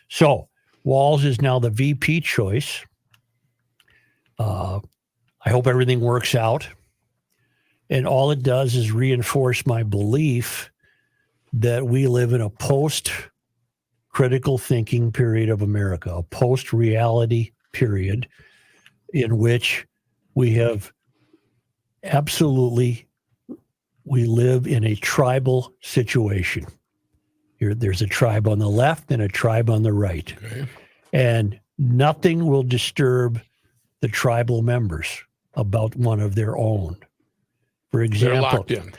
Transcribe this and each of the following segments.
So Walz is now the VP choice. I hope everything works out. And all it does is reinforce my belief that we live in a post-critical thinking period of America, a post-reality period in which we live in a tribal situation. There's a tribe on the left and a tribe on the right. Okay. And nothing will disturb the tribal members about one of their own. For example, They're locked in.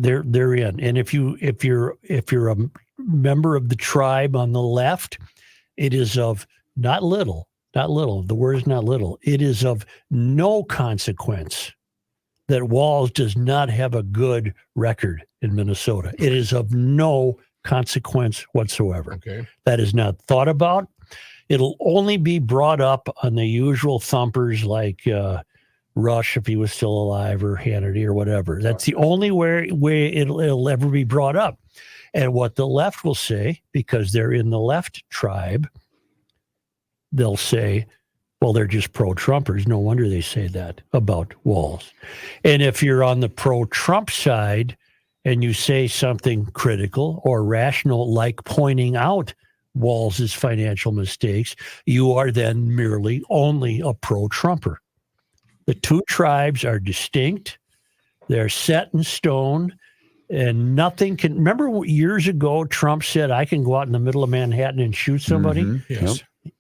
They're in. And if you're a member of the tribe on the left, it is of not little, the word is not little. It is of no consequence that Walz does not have a good record in Minnesota. It is of no consequence whatsoever. Okay. That is not thought about. It'll only be brought up on the usual thumpers like Rush, if he was still alive, or Hannity or whatever. That's the only way it'll ever be brought up. And what the left will say, because they're in the left tribe, they'll say, well, they're just pro-Trumpers. No wonder they say that about Walz. And if you're on the pro-Trump side and you say something critical or rational, like pointing out Walz's financial mistakes, you are then merely only a pro-Trumper. The two tribes are distinct. They're set in stone, and nothing can. Remember years ago, Trump said, I can go out in the middle of Manhattan and shoot somebody? Mm-hmm. Yes. Yep.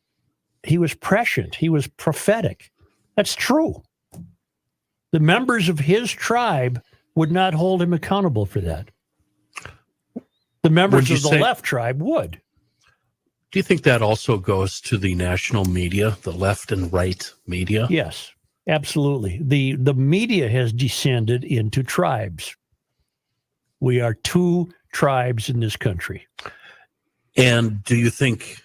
He was prescient. He was prophetic. That's true. The members of his tribe would not hold him accountable for that. The members of the left tribe would. Do you think that also goes to the national media, the left and right media? Yes, absolutely. The media has descended into tribes. We are two tribes in this country. And do you think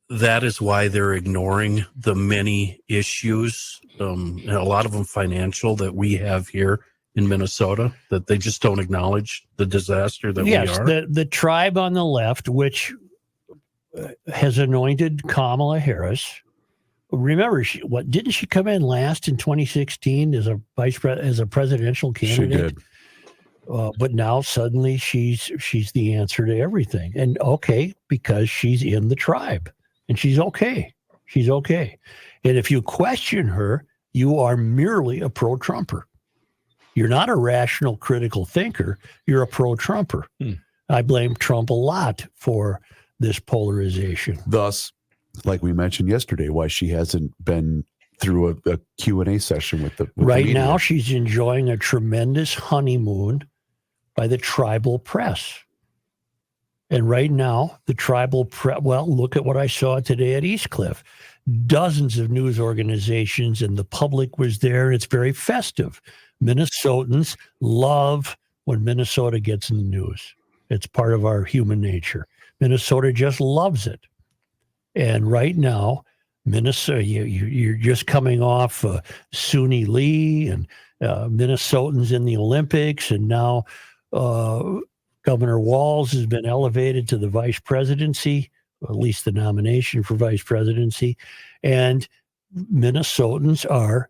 that is why they're ignoring the many issues, and a lot of them financial, that we have here in Minnesota, that they just don't acknowledge the disaster that we are? Yes, the tribe on the left, which has anointed Kamala Harris. Remember, didn't she come in last in 2016 as a as a presidential candidate? She did. But now suddenly she's the answer to everything. And okay, because she's in the tribe. And she's okay. She's okay. And if you question her, you are merely a pro-Trumper. You're not a rational, critical thinker. You're a pro-Trumper. I blame Trump a lot for this polarization. Thus, like we mentioned yesterday, why she hasn't been through a Q&A session with the right media. Now, she's enjoying a tremendous honeymoon by the tribal press. And right now, the tribal press, well, look at what I saw today at East Cliff. Dozens of news organizations, and the public was there. It's very festive. Minnesotans love when Minnesota gets in the news. It's part of our human nature. Minnesota just loves it. And right now, Minnesota, you're just coming off Suni Lee and Minnesotans in the Olympics, and now Governor Walz has been elevated to the vice presidency, or at least the nomination for vice presidency. And Minnesotans are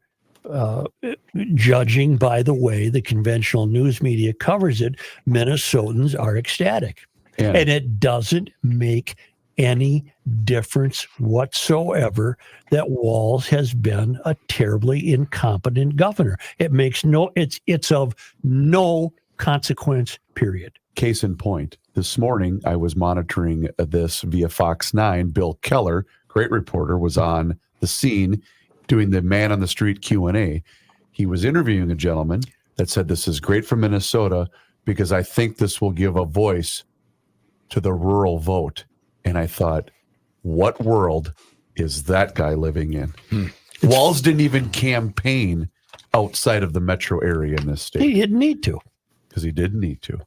judging by the way the conventional news media covers it. Minnesotans are ecstatic. Yeah. And it doesn't make any difference whatsoever that Walz has been a terribly incompetent governor. It makes it's of no consequence, period. Case in point, this morning I was monitoring this via Fox 9. Bill Keller, great reporter, was on the scene doing the man on the street Q&A. He was interviewing a gentleman that said, this is great for Minnesota because I think this will give a voice to the rural vote. And I thought, what world is that guy living in? Walz didn't even campaign outside of the metro area in this state. He didn't need to. Because he didn't need to.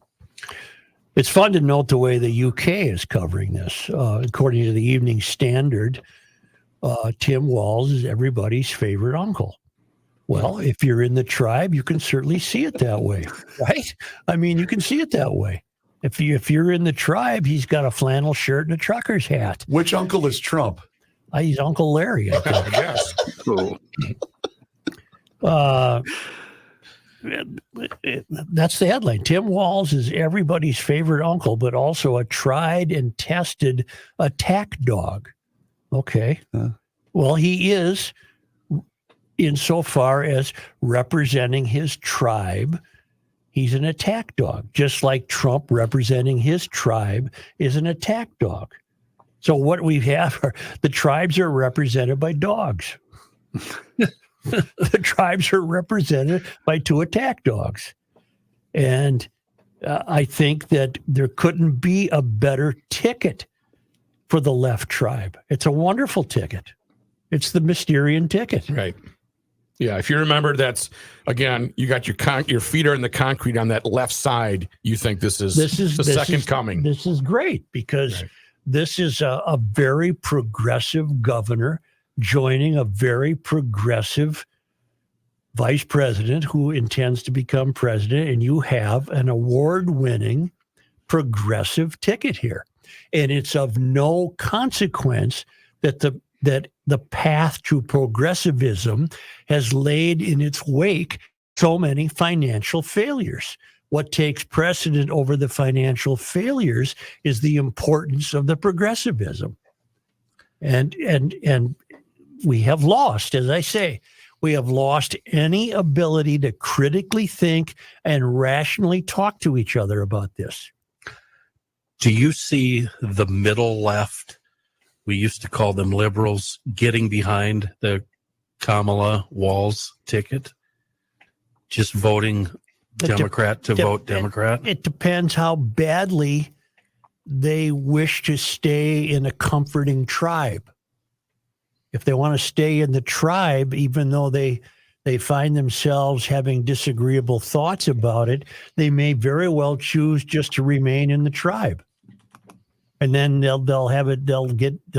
It's fun to note the way the UK is covering this. According to the Evening Standard, Tim Walz is everybody's favorite uncle. Well, if you're in the tribe, you can certainly see it that way, right? I mean, you can see it that way. If you're in the tribe, he's got a flannel shirt and a trucker's hat. Which uncle is Trump? He's Uncle Larry, I think. I guess. That's the headline. Tim Walz is everybody's favorite uncle, but also a tried and tested attack dog. Okay. Well, he is insofar as representing his tribe. He's an attack dog, just like Trump representing his tribe is an attack dog. So what we have are the tribes are represented by dogs. The tribes are represented by two attack dogs. And I think that there couldn't be a better ticket for the left tribe. It's a wonderful ticket. It's the Mysterian ticket. Right. Yeah. If you remember, that's, again, you got your feet are in the concrete on that left side. You think this is the second coming. This is great because this is a very progressive governor joining a very progressive vice president who intends to become president, and you have an award-winning progressive ticket here. And it's of no consequence that the path to progressivism has laid in its wake so many financial failures. What takes precedent over the financial failures is the importance of the progressivism. And we have lost, as I say, we have lost any ability to critically think and rationally talk to each other about this. Do you see the middle left, we used to call them liberals, getting behind the Kamala Walz ticket? Just voting Democrat to vote Democrat? It depends how badly they wish to stay in a comforting tribe. If they want to stay in the tribe, even though they find themselves having disagreeable thoughts about it, they may very well choose just to remain in the tribe. And then they'll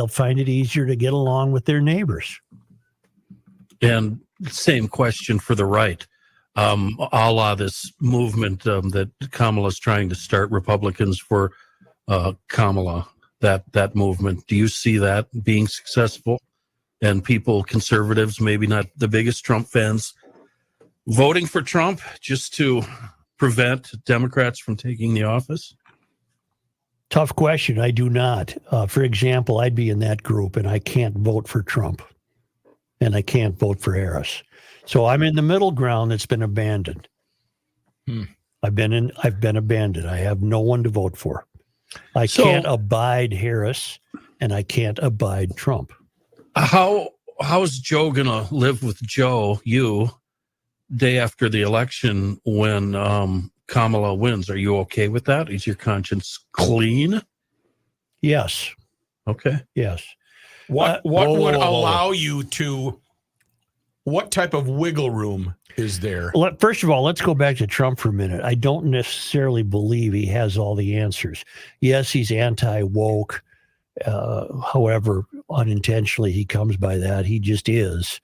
find it easier to get along with their neighbors. And same question for the right. A la this movement that Kamala's trying to start, Republicans for Kamala, that movement. Do you see that being successful? And people, conservatives, maybe not the biggest Trump fans, voting for Trump just to prevent Democrats from taking the office? Tough question. I do not. For example, I'd be in that group and I can't vote for Trump and I can't vote for Harris. So I'm in the middle ground that's been abandoned. I've been abandoned. I have no one to vote for. I can't abide Harris and I can't abide Trump. How is Joe gonna live with you day after the election when Kamala wins? Are you okay with that? Is your conscience clean? Yes. Okay. Yes. What would allow you to? What type of wiggle room is there? First of all, let's go back to Trump for a minute. I don't necessarily believe he has all the answers. Yes, he's anti-woke. However, unintentionally, he comes by that. He just is.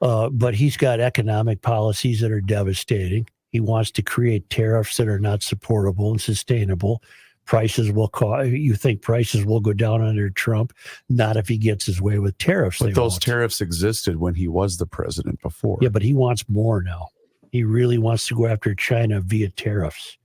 But he's got economic policies that are devastating. He wants to create tariffs that are not supportable and sustainable. You think prices will go down under Trump? Not if he gets his way with tariffs. But those tariffs existed when he was the president before. Yeah, but he wants more now. He really wants to go after China via tariffs.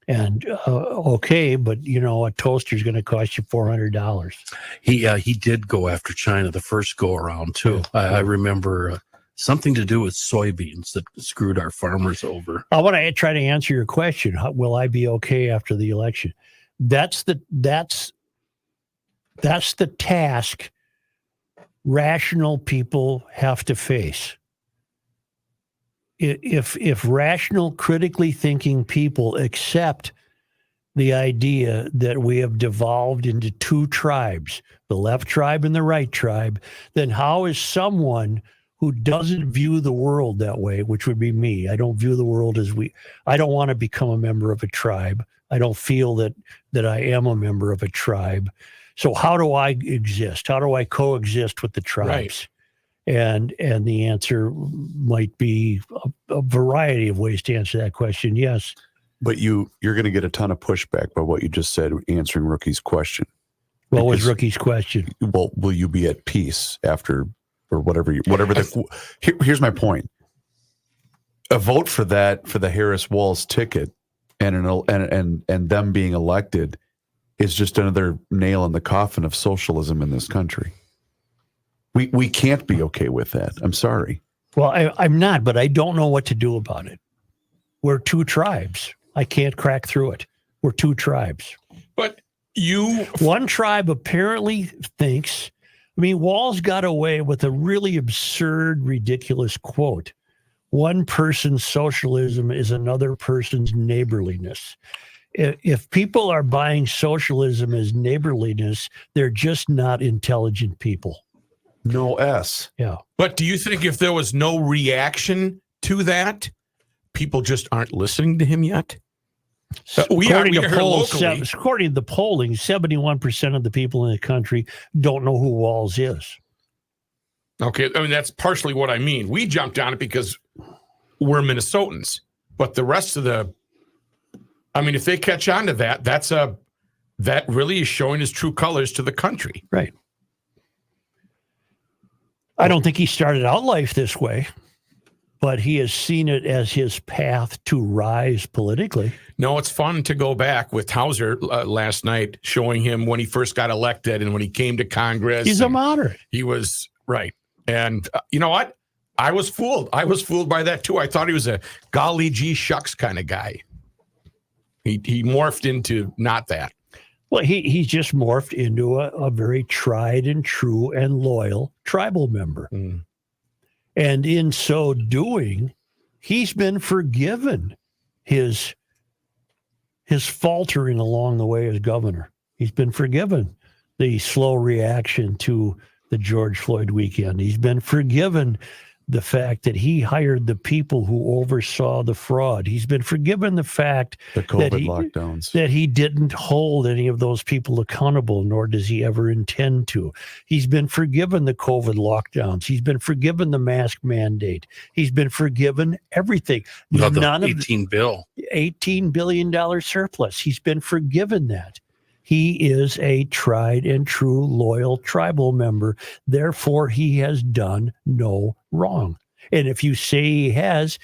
And okay, but a toaster is going to cost you $400. He did go after China the first go around too. I remember something to do with soybeans that screwed our farmers over. I want to try to answer your question. Will I be okay after the election? That's the task rational people have to face. If rational, critically thinking people accept the idea that we have devolved into two tribes, the left tribe and the right tribe, then how is someone who doesn't view the world that way, which would be me? I don't view the world as I don't want to become a member of a tribe. I don't feel that I am a member of a tribe. So how do I exist? How do I coexist with the tribes? Right. And the answer might be a variety of ways to answer that question. Yes. But you're going to get a ton of pushback by what you just said answering Rookie's question. What was Rookie's question? Well, will you be at peace after, or whatever? Here's my point. A vote for the Harris Walz ticket, and them being elected, is just another nail in the coffin of socialism in this country. We can't be okay with that. I'm sorry. Well, I'm not, but I don't know what to do about it. We're two tribes. I can't crack through it. We're two tribes. But one tribe apparently thinks, Walz got away with a really absurd, ridiculous quote. One person's socialism is another person's neighborliness. If people are buying socialism as neighborliness, they're just not intelligent people. No S. Yeah. But do you think if there was no reaction to that, people just aren't listening to him yet? According to the polling, 71% of the people in the country don't know who Walz is. Okay, that's partially what I mean. We jumped on it because we're Minnesotans, but the rest of if they catch on to that, that really is showing his true colors to the country. Right. I don't think he started out life this way, but he has seen it as his path to rise politically. No, it's fun to go back with Hauser last night, showing him when he first got elected and when he came to Congress. He's a moderate. He was right. And you know what? I was fooled. I was fooled by that too. I thought he was a golly gee shucks kind of guy. He morphed into not that. Well, he's just morphed into a very tried and true and loyal tribal member. Mm. And in so doing, he's been forgiven his faltering along the way as governor. He's been forgiven the slow reaction to the George Floyd weekend. He's been forgiven the fact that he hired the people who oversaw the fraud. He's been forgiven the fact the COVID lockdowns, that he didn't hold any of those people accountable, nor does he ever intend to. He's been forgiven the COVID lockdowns. He's been forgiven the mask mandate. He's been forgiven everything. None of $18 billion surplus. He's been forgiven that. He is a tried and true loyal tribal member. Therefore, he has done no wrong. And if you say he has,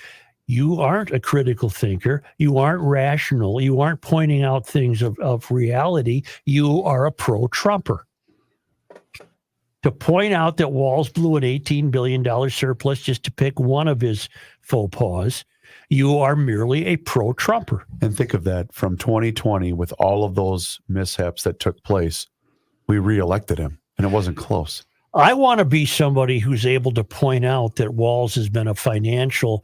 you aren't a critical thinker. You aren't rational. You aren't pointing out things of reality. You are a pro-Trumper. To point out that Walz blew an $18 billion surplus just to pick one of his faux pas, you are merely a pro-Trumper. And think of that, from 2020, with all of those mishaps that took place, we reelected him, and it wasn't close. I want to be somebody who's able to point out that Walz has been a financial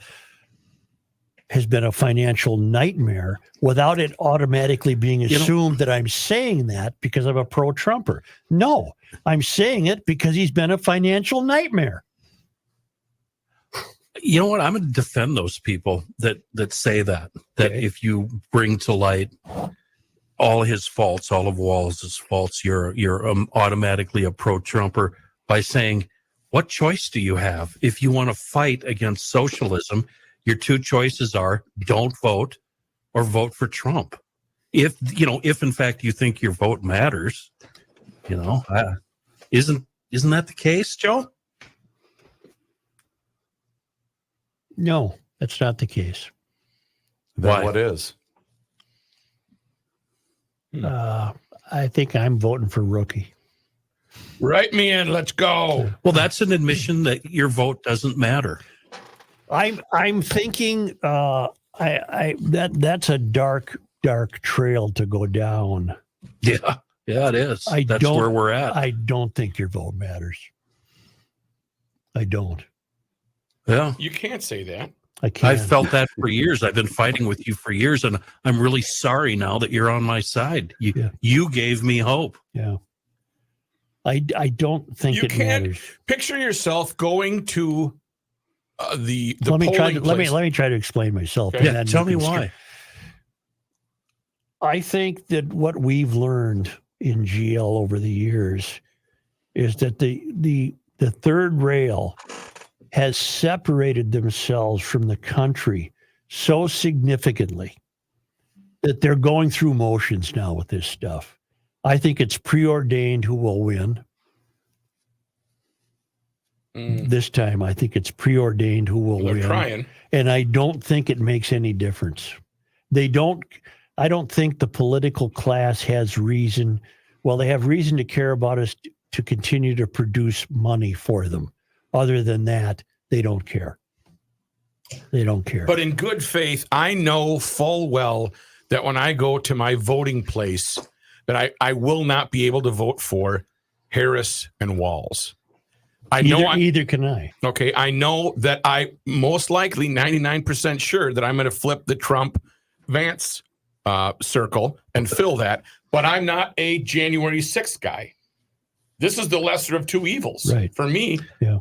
nightmare without it automatically being assumed that I'm saying that because I'm a pro-Trumper. No, I'm saying it because he's been a financial nightmare. You know what? I'm going to defend those people that say that okay. If you bring to light all his faults, all of Walz's faults, you're automatically a pro-Trumper by saying, what choice do you have? If you want to fight against socialism, your two choices are don't vote or vote for Trump. If in fact you think your vote matters, isn't that the case, Joe? No, that's not the case. Then what is? I think I'm voting for Rookie. Write me in. Let's go. Well, that's an admission that your vote doesn't matter. I'm thinking that's a dark trail to go down. Yeah, it is. That's where we're at. I don't think your vote matters. I don't. Yeah. You can't say that. I can't. I've felt that for years. I've been fighting with you for years, and I'm really sorry now that you're on my side. You gave me hope. Yeah. I don't think it matters. Picture yourself going to the let me polling place. let me try to explain myself. Okay. Yeah, tell me why. I think that what we've learned in GL over the years is that the third rail has separated themselves from the country so significantly that they're going through motions now with this stuff. I think it's preordained who will win. This time, I think it's preordained who will They're win. trying. And I don't think it makes any difference. I don't think the political class has reason. Well, they have reason to care about us to continue to produce money for them. Other than that, they don't care. They don't care. But in good faith, I know full well that when I go to my voting place, that I will not be able to vote for Harris and Walz. Either can I. Okay, I know that I most likely 99% sure that I'm going to flip the Trump Vance circle and fill that, but I'm not a January 6th guy. This is the lesser of two evils for me. Yeah.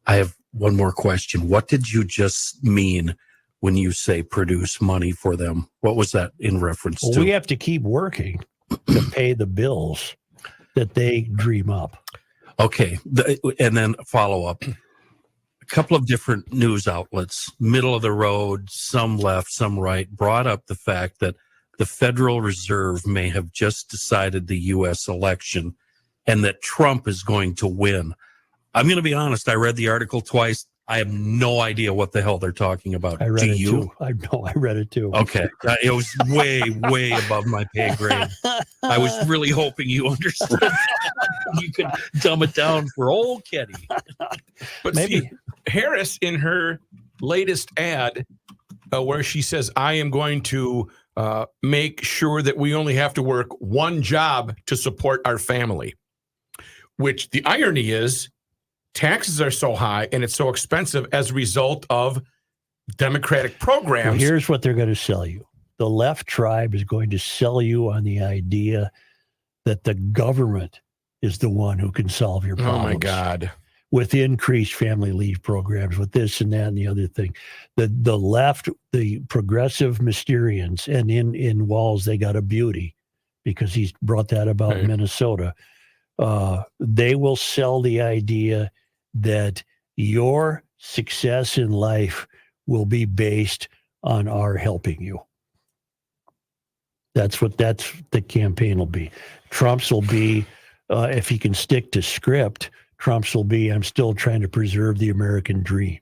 I have one more question. What did you just mean when you say produce money for them? What was that in reference to? We have to keep working to pay the bills that they dream up. Okay. And then follow up. A couple of different news outlets, middle of the road, some left, some right, brought up the fact that the Federal Reserve may have just decided the U.S. election and that Trump is going to win. I'm going to be honest. I read the article twice. I have no idea what the hell they're talking about. I read Do it you? too. I know. I read it too. Okay. It was way, way above my pay grade. I was really hoping you understood that. You could dumb it down for old Kenny. But Maybe. see, Harris, in her latest ad, where she says, I am going to make sure that we only have to work one job to support our family, which the irony is taxes are so high and it's so expensive as a result of Democratic programs. Well, here's what they're going to sell you. The left tribe is going to sell you on the idea that the government is the one who can solve your problems. Oh, my God. With increased family leave programs, with this and that and the other thing. The left, the progressive Mysterians, and in Walz, they got a beauty because he's brought that about in Minnesota. They will sell the idea that your success in life will be based on our helping you. That's the campaign will be. Trump's will be, if he can stick to script, Trump's will be, I'm still trying to preserve the American dream.